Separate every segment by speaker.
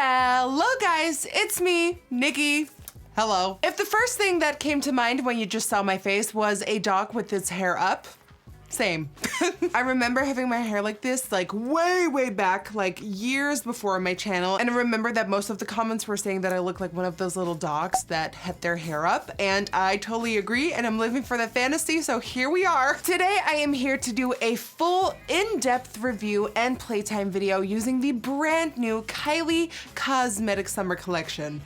Speaker 1: Hello guys, it's me, Nikki. Hello. If the first thing that came to mind when you just saw my face was a dog with its hair up, same. I remember having my hair like this, like way back, like years before my channel. And I remember that most of the comments were saying that I look like one of those little dogs that had their hair up. And I totally agree, and I'm living for that fantasy, so here we are. Today I am here to do a full in-depth review and playtime video using the brand new Kylie Cosmetics summer collection.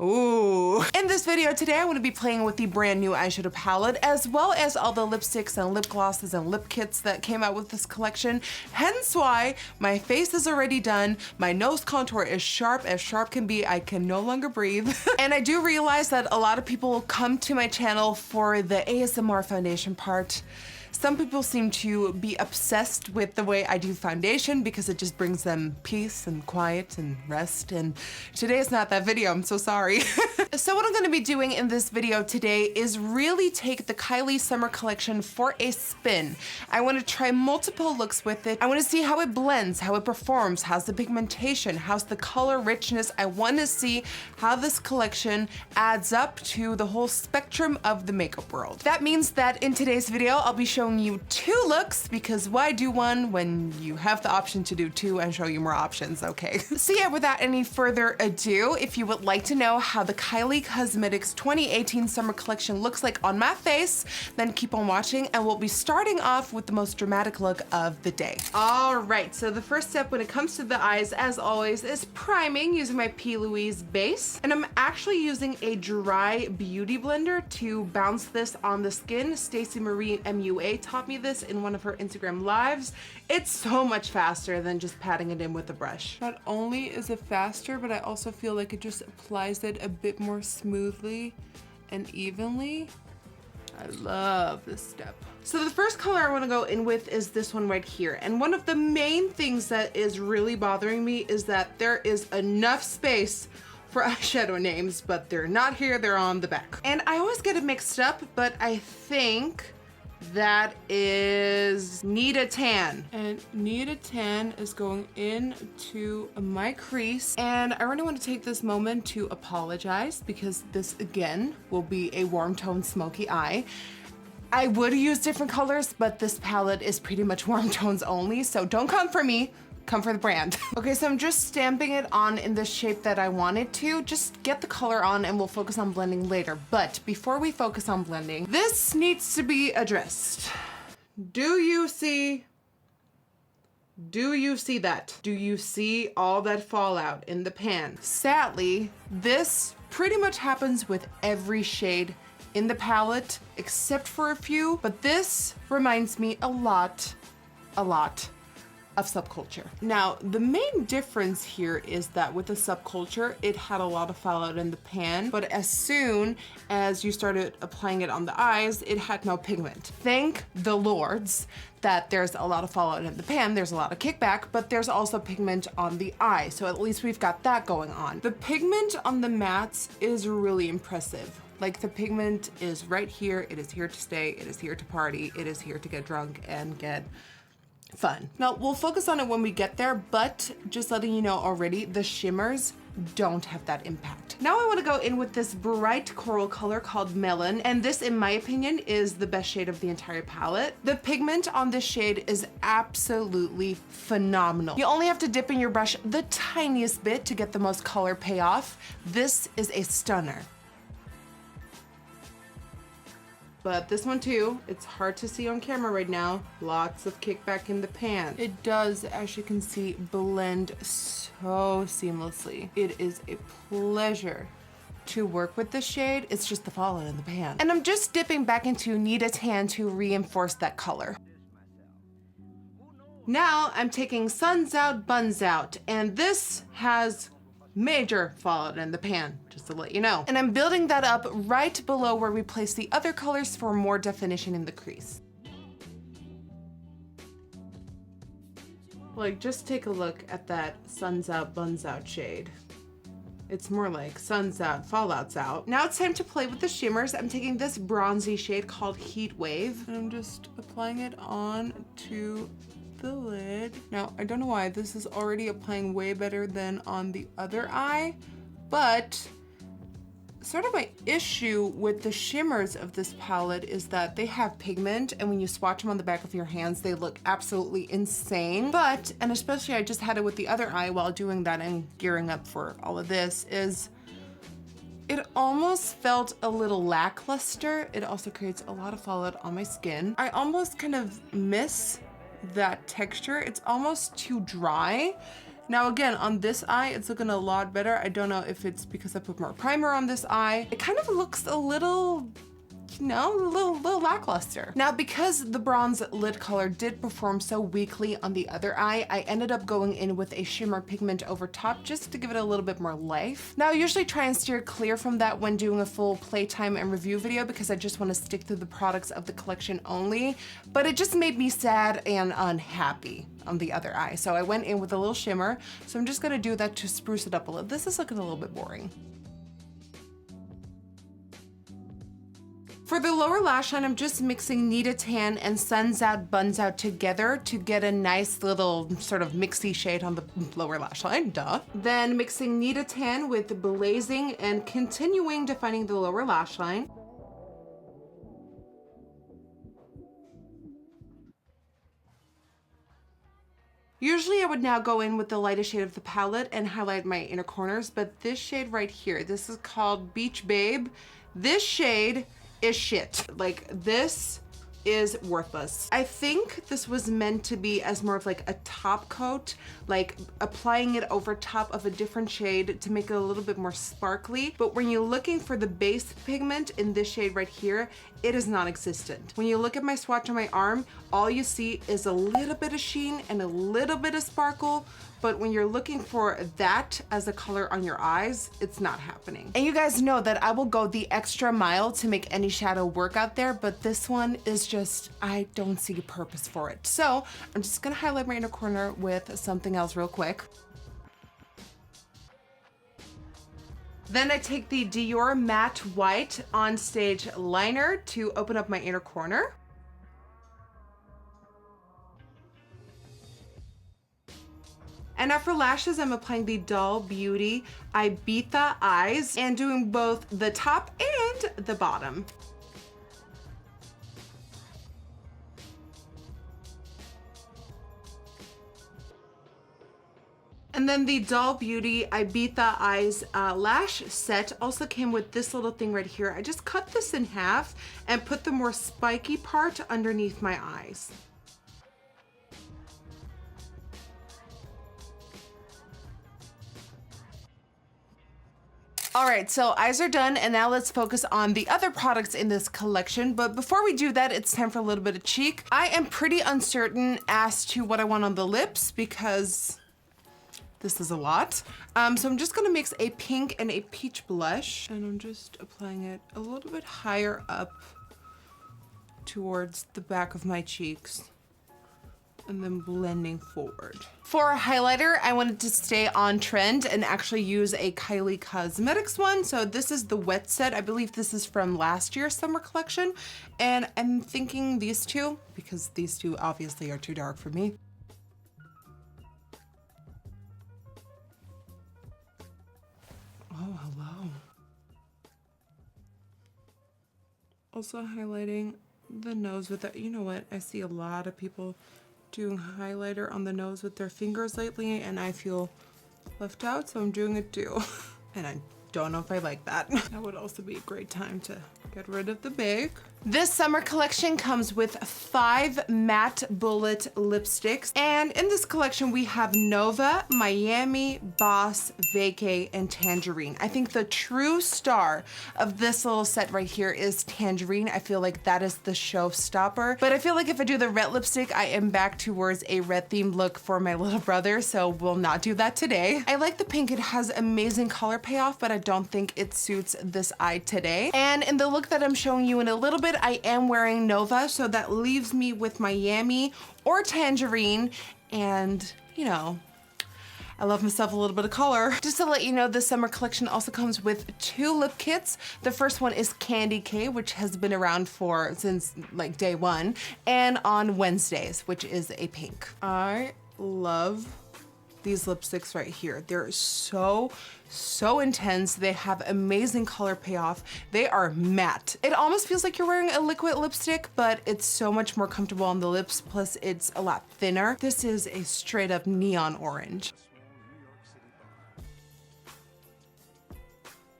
Speaker 1: Ooh. In this video today, I'm going to be playing with the brand new eyeshadow palette, as well as all the lipsticks and lip glosses and lip kits that came out with this collection. Hence why my face is already done, my nose contour is sharp as sharp can be, I can no longer breathe. And I do realize that a lot of people come to my channel for the ASMR foundation part. Some people seem to be obsessed with the way I do foundation because it just brings them peace and quiet and rest, and today is not that video, I'm so sorry. So what I'm gonna be doing in this video today is really take the Kylie summer collection for a spin. I wanna try multiple looks with it. I wanna see how it blends, how it performs, how's the pigmentation, how's the color richness. I wanna see how this collection adds up to the whole spectrum of the makeup world. That means that in today's video, I'll be showing you 2 looks, because why do one when you have the option to do 2 and show you more options, okay? So yeah, without any further ado, if you would like to know how the Kylie Cosmetics 2018 summer collection looks like on my face, then keep on watching, and we'll be starting off with the most dramatic look of the day. All right, so the first step when it comes to the eyes, as always, is priming using my P. Louise base. And I'm actually using a dry beauty blender to bounce this on the skin. Stacey Marie MUA taught me this in one of her Instagram lives. It's so much faster than just patting it in with a brush. Not only is it faster, but I also feel like it just applies it a bit more smoothly and evenly. I love this step. So the first color I want to go in with is this one right here. And one of the main things that is really bothering me is that there is enough space for eyeshadow names, but they're not here, they're on the back. And I always get it mixed up, but I think that is Need a Tan. And Need a Tan is going into my crease. And I really want to take this moment to apologize, because this again will be a warm tone smoky eye. I would use different colors, but this palette is pretty much warm tones only, so don't come for me. Come for the brand. Okay, so I'm just stamping it on in the shape that I want it to. Just get the color on and we'll focus on blending later. But before we focus on blending, this needs to be addressed. Do you see that? Do you see all that fallout in the pan? Sadly, this pretty much happens with every shade in the palette, except for a few, but this reminds me a lot of Subculture. Now, the main difference here is that with the Subculture, it had a lot of fallout in the pan, but as soon as you started applying it on the eyes, it had no pigment. Thank the Lords that there's a lot of fallout in the pan, there's a lot of kickback, but there's also pigment on the eye, so at least we've got that going on. The pigment on the mattes is really impressive. Like, the pigment is right here, it is here to stay, it is here to party, it is here to get drunk and get fun. Now, we'll focus on it when we get there, but just letting you know already, the shimmers don't have that impact. Now I want to go in with this bright coral color called Melon, and this, in my opinion, is the best shade of the entire palette. The pigment on this shade is absolutely phenomenal. You only have to dip in your brush the tiniest bit to get the most color payoff. This is a stunner. But this one too, it's hard to see on camera right now. Lots of kickback in the pan. It does, as you can see, blend so seamlessly. It is a pleasure to work with this shade. It's just the fallout in the pan. And I'm just dipping back into Need a Tan to reinforce that color. Now I'm taking Suns Out, Buns Out, and this has major fallout in the pan, just to let you know. And I'm building that up right below where we place the other colors for more definition in the crease. Like, just take a look at that Suns Out, Buns Out shade. It's more like Suns Out, Fallout's Out. Now it's time to play with the shimmers. I'm taking this bronzy shade called Heat Wave, and I'm just applying it on to the lid. Now, I don't know why this is already applying way better than on the other eye, but sort of my issue with the shimmers of this palette is that they have pigment, and when you swatch them on the back of your hands, they look absolutely insane. But, and especially I just had it with the other eye while doing that and gearing up for all of this, is it almost felt a little lackluster. It also creates a lot of fallout on my skin. I almost kind of miss that texture. It's almost too dry. Now again, on this eye, it's looking a lot better. I don't know if it's because I put more primer on this eye. It kind of looks a little, you know, a little lackluster. Now, because the bronze lid color did perform so weakly on the other eye, I ended up going in with a shimmer pigment over top just to give it a little bit more life. Now, I usually try and steer clear from that when doing a full playtime and review video because I just want to stick to the products of the collection only, but it just made me sad and unhappy on the other eye. So I went in with a little shimmer. So I'm just gonna do that to spruce it up a little. This is looking a little bit boring. For the lower lash line, I'm just mixing NikkieTutorials and Suns Out, Buns Out together to get a nice little sort of mixy shade on the lower lash line, duh. Then mixing NikkieTutorials with Blazing and continuing defining the lower lash line. Usually I would now go in with the lightest shade of the palette and highlight my inner corners, but this shade right here, this is called Beach Babe. This shade is shit. Like, this is worthless. I think this was meant to be as more of like a top coat, like applying it over top of a different shade to make it a little bit more sparkly. But when you're looking for the base pigment in this shade right here, it is non-existent. When you look at my swatch on my arm, all you see is a little bit of sheen and a little bit of sparkle. But when you're looking for that as a color on your eyes, it's not happening. And you guys know that I will go the extra mile to make any shadow work out there, but this one is just, I don't see a purpose for it. So I'm just gonna highlight my inner corner with something else real quick. Then I take the Dior Matte White On Stage liner to open up my inner corner. And now for lashes, I'm applying the Doll Beauty Ibiza Eyes and doing both the top and the bottom. And then the Doll Beauty Ibiza Eyes lash set also came with this little thing right here. I just cut this in half and put the more spiky part underneath my eyes. All right, so eyes are done, and now let's focus on the other products in this collection. But before we do that, it's time for a little bit of cheek. I am pretty uncertain as to what I want on the lips because this is a lot. So I'm just gonna mix a pink and a peach blush, and I'm just applying it a little bit higher up towards the back of my cheeks, and then blending forward. For a highlighter, I wanted to stay on trend and actually use a Kylie Cosmetics one. So this is the wet set. I believe this is from last year's summer collection. And I'm thinking these two, because these two obviously are too dark for me. Oh, hello. Also highlighting the nose with it. You know what? I see a lot of people doing highlighter on the nose with their fingers lately, and I feel left out, so I'm doing it too. And I don't know if I like that. That would also be a great time to get rid of the bake. This summer collection comes with 5 matte bullet lipsticks. And in this collection, we have Nova, Miami, Boss, Vacay, and Tangerine. I think the true star of this little set right here is Tangerine. I feel like that is the showstopper. But I feel like if I do the red lipstick, I am back towards a red themed look for my little brother, so we'll not do that today. I like the pink. It has amazing color payoff, but I don't think it suits this eye today. And in the look that I'm showing you in a little bit, I am wearing Nova, so that leaves me with Miami or Tangerine, and you know, I love myself a little bit of color. Just to let you know, this summer collection also comes with 2 lip kits. The first one is Candy K, which has been around since like day 1, and on Wednesdays, which is a pink. I love these lipsticks right here. They're so intense. They have amazing color payoff. They are matte. It almost feels like you're wearing a liquid lipstick, but it's so much more comfortable on the lips, plus it's a lot thinner. This is a straight up neon orange.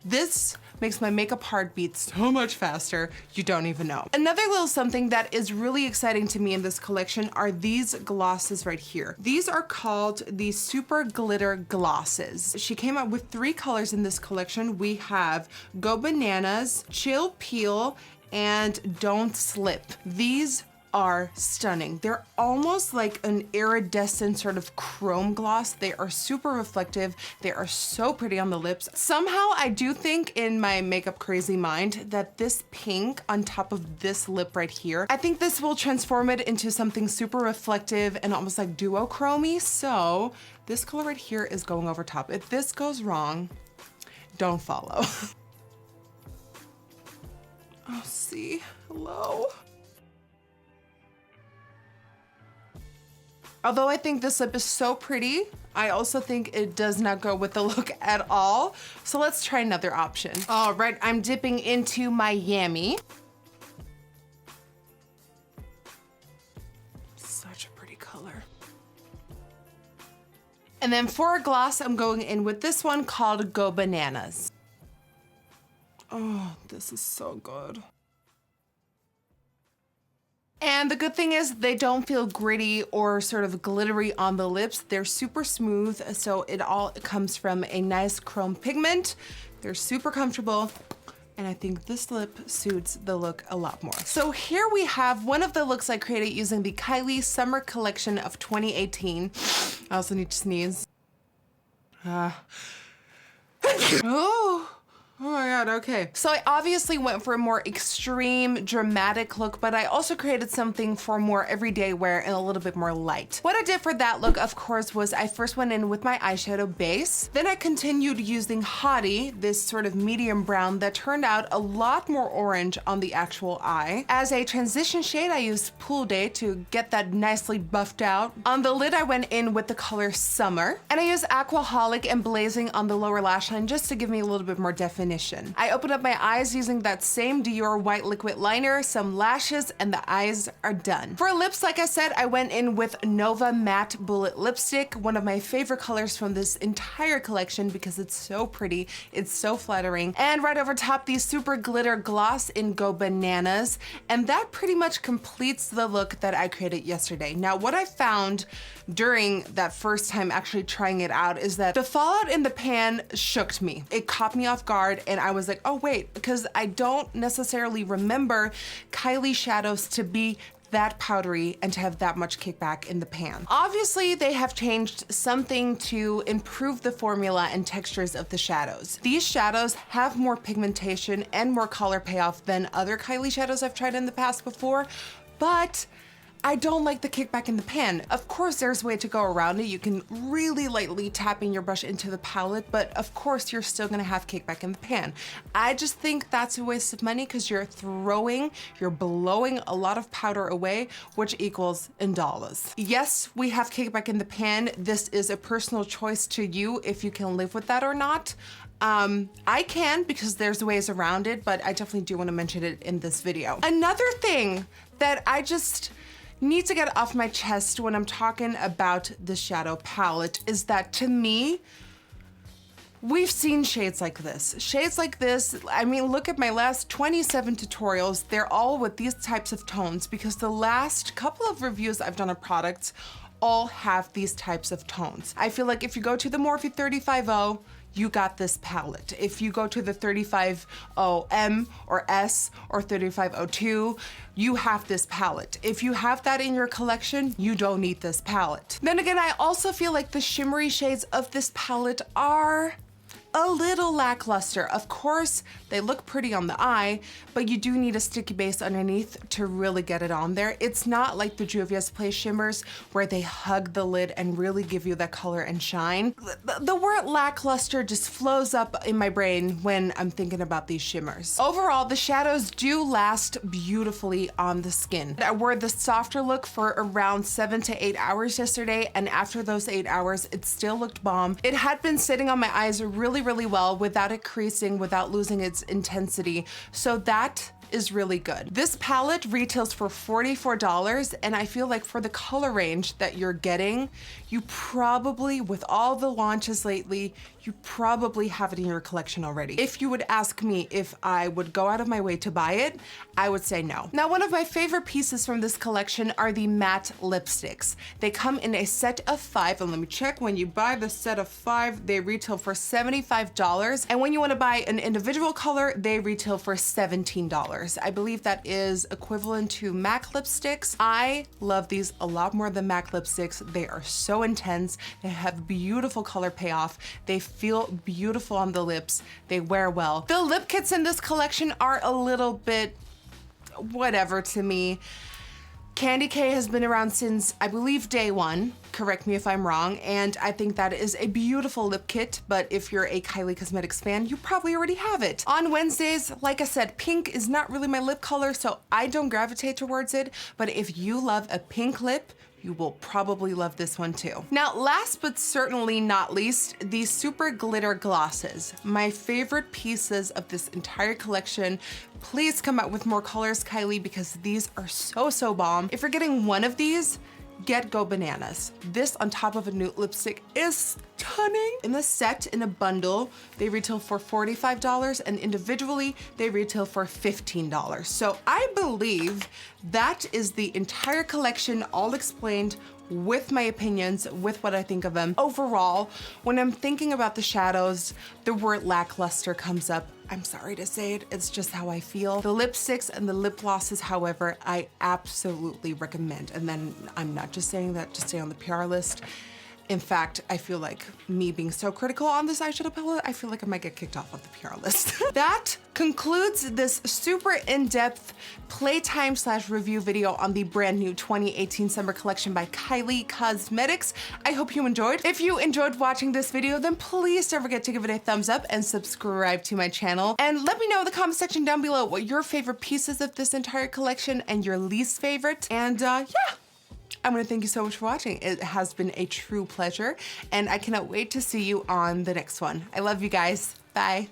Speaker 1: This makes my makeup heartbeat so much faster, you don't even know. Another little something that is really exciting to me in this collection are these glosses right here. These are called the Super Glitter Glosses. She came out with 3 colors in this collection. We have Go Bananas, Chill Peel, and Don't Slip. These are stunning. They're almost like an iridescent sort of chrome gloss. They are super reflective. They are so pretty on the lips. Somehow I do think in my makeup crazy mind that this pink on top of this lip right here, I think this will transform it into something super reflective and almost like duochrome-y. So this color right here is going over top. If this goes wrong, don't follow. Oh, see, hello. Although I think this lip is so pretty, I also think it does not go with the look at all. So let's try another option. All right, I'm dipping into Miami. Such a pretty color. And then for a gloss, I'm going in with this one called Go Bananas. Oh, this is so good. And the good thing is they don't feel gritty or sort of glittery on the lips. They're super smooth, so it all comes from a nice chrome pigment. They're super comfortable, and I think this lip suits the look a lot more. So here we have one of the looks I created using the Kylie Summer Collection of 2018. I also need to sneeze. Oh my God, okay. So I obviously went for a more extreme, dramatic look, but I also created something for more everyday wear and a little bit more light. What I did for that look, of course, was I first went in with my eyeshadow base. Then I continued using Hottie, this sort of medium brown that turned out a lot more orange on the actual eye. As a transition shade, I used Pool Day to get that nicely buffed out. On the lid, I went in with the color Summer. And I used Aquaholic and Blazing on the lower lash line just to give me a little bit more definition. I opened up my eyes using that same Dior white liquid liner, some lashes, and the eyes are done. For lips, like I said, I went in with Nova Matte Bullet Lipstick, one of my favorite colors from this entire collection because it's so pretty, it's so flattering. And right over top, the Super Glitter Gloss in Go Bananas. And that pretty much completes the look that I created yesterday. Now, what I found during that first time actually trying it out is that the fallout in the pan shook me. It caught me off guard, and I was like, oh wait, because I don't necessarily remember Kylie shadows to be that powdery and to have that much kickback in the pan. Obviously, they have changed something to improve the formula and textures of the shadows. These shadows have more pigmentation and more color payoff than other Kylie shadows I've tried in the past before, but I don't like the kickback in the pan. Of course, there's a way to go around it. You can really lightly tapping your brush into the palette, but of course, you're still gonna have kickback in the pan. I just think that's a waste of money because you're blowing a lot of powder away, which equals in dollars. Yes, we have kickback in the pan. This is a personal choice to you if you can live with that or not. I can because there's ways around it, but I definitely do want to mention it in this video. Another thing that I just need to get off my chest when I'm talking about the shadow palette is that, to me, we've seen shades like this. Shades like this, I mean, look at my last 27 tutorials. They're all with these types of tones because the last couple of reviews I've done of products all have these types of tones. I feel like if you go to the Morphe 35O, you got this palette. If you go to the 35OM or S or 3502, you have this palette. If you have that in your collection, you don't need this palette. Then again, I also feel like the shimmery shades of this palette are a little lackluster. Of course, they look pretty on the eye, but you do need a sticky base underneath to really get it on there. It's not like the Juvia's Place shimmers where they hug the lid and really give you that color and shine. The word lackluster just flows up in my brain when I'm thinking about these shimmers. Overall, the shadows do last beautifully on the skin. I wore the softer look for around 7 to 8 hours yesterday, and after those 8 hours, it still looked bomb. It had been sitting on my eyes really well without it creasing, without losing its intensity. So that is really good. This palette retails for $44, and I feel like for the color range that you're getting, you probably, with all the launches lately, you probably have it in your collection already. If you would ask me if I would go out of my way to buy it, I would say no. Now, one of my favorite pieces from this collection are the matte lipsticks. They come in a set of 5, and let me check, when you buy the set of 5, they retail for $75, and when you wanna buy an individual color, they retail for $17. I believe that is equivalent to MAC lipsticks. I love these a lot more than MAC lipsticks. They are so intense. They have beautiful color payoff. They feel beautiful on the lips. They wear well. The lip kits in this collection are a little bit whatever to me. Candy K has been around since, I believe, day 1. Correct me if I'm wrong, and I think that is a beautiful lip kit, but if you're a Kylie Cosmetics fan, you probably already have it. On Wednesdays, like I said, pink is not really my lip color, so I don't gravitate towards it, but if you love a pink lip, you will probably love this one too. Now, last but certainly not least, these super glitter glosses. My favorite pieces of this entire collection. Please come out with more colors, Kylie, because these are so bomb. If you're getting one of these, get Go Bananas. This on top of a nude lipstick is stunning. In the set, in a bundle, they retail for $45, and individually, they retail for $15. So I believe that is the entire collection, all explained, with my opinions, with what I think of them. Overall, when I'm thinking about the shadows, the word lackluster comes up. I'm sorry to say it, it's just how I feel. The lipsticks and the lip glosses, however, I absolutely recommend. And then I'm not just saying that to stay on the PR list. In fact, I feel like me being so critical on this eyeshadow palette, I feel like I might get kicked off of the PR list. That concludes this super in-depth playtime/review video on the brand new 2018 summer collection by Kylie Cosmetics. I hope you enjoyed. If you enjoyed watching this video, then please don't forget to give it a thumbs up and subscribe to my channel. And let me know in the comment section down below what your favorite pieces of this entire collection and your least favorite. And yeah. I want to thank you so much for watching. It has been a true pleasure, and I cannot wait to see you on the next one. I love you guys. Bye.